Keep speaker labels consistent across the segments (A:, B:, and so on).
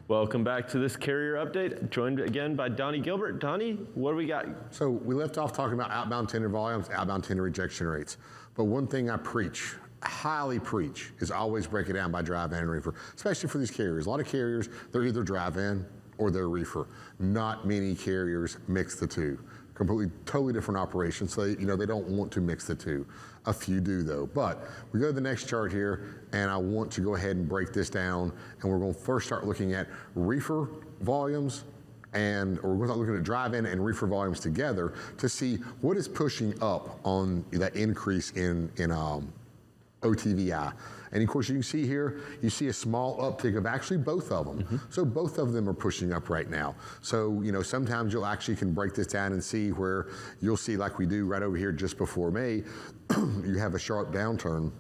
A: Welcome back to this carrier update. Joined again by Donnie Gilbert. Donnie, what do we got?
B: So we left off talking about outbound tender volumes, outbound tender rejection rates. But one thing I preach, highly preach, is always break it down by drive-in and reefer, especially for these carriers. A lot of carriers, they're either drive-in or they're reefer. Not many carriers mix the two. Completely, totally different operations. So they don't want to mix the two. A few do though. But we go to the next chart here, and I want to go ahead and break this down. And we're going to first start looking at reefer volumes, or we're going to start looking at drive-in and reefer volumes together to see what is pushing up on that increase in OTVI. And of course, you can see here, you see a small uptick of actually both of them. So both of them are pushing up right now. So, sometimes you'll actually can break this down and see where you'll see, like we do right over here just before May, you have a sharp downturn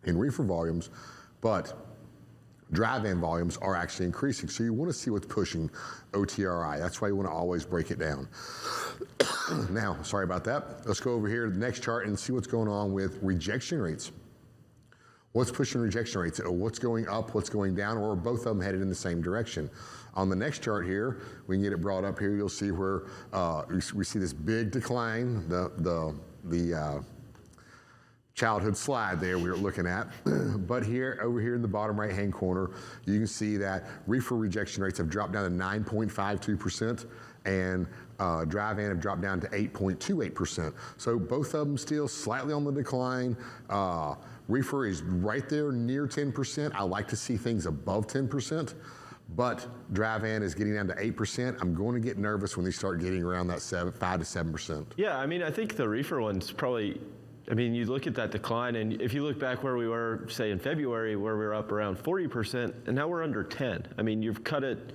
B: in reefer volumes, but drive-in volumes are actually increasing. So you want to see what's pushing OTRI. That's why you want to always break it down. Now, sorry about that. Let's go over here to the next chart and see what's going on with rejection rates. What's pushing rejection rates? What's going up, what's going down, or are both of them headed in the same direction? On the next chart here, we can get it brought up here, you'll see where we see this big decline, the childhood slide there we were looking at. But over here in the bottom right-hand corner, you can see that reefer rejection rates have dropped down to 9.52%, and drive-in have dropped down to 8.28%. So both of them still slightly on the decline. Reefer is right there near 10%. I like to see things above 10%, but drive-in is getting down to 8%. I'm going to get nervous when they start getting around that 5 to 7%.
A: Yeah, I think the reefer one's probably, you look at that decline, and if you look back where we were, say in February, where we were up around 40%, and now we're under 10. You've cut it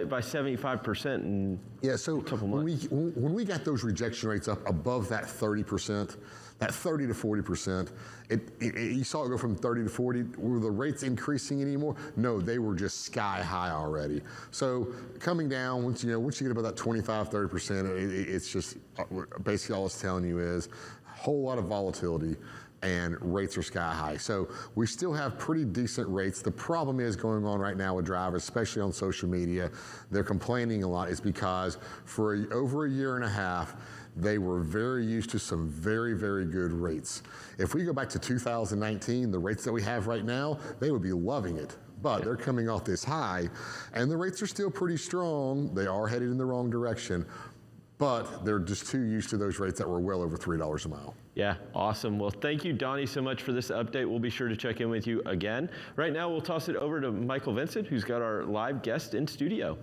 A: by 75% in a couple months.
B: When we got those rejection rates up above that 30%, that 30 to 40%, you saw it go from 30 to 40. Were the rates increasing anymore? No, they were just sky high already. So coming down, once you get about that 25, 30%, it's just basically all it's telling you is a whole lot of volatility, and rates are sky high. So we still have pretty decent rates. The problem is going on right now with drivers, especially on social media, they're complaining a lot is because for over a year and a half, they were very used to some very, very good rates. If we go back to 2019, the rates that we have right now, they would be loving it. But they're coming off this high, and the rates are still pretty strong. They are headed in the wrong direction, but they're just too used to those rates that were well over $3 a mile.
A: Yeah, awesome. Well, thank you, Donnie, so much for this update. We'll be sure to check in with you again. Right now, we'll toss it over to Michael Vincent, who's got our live guest in studio.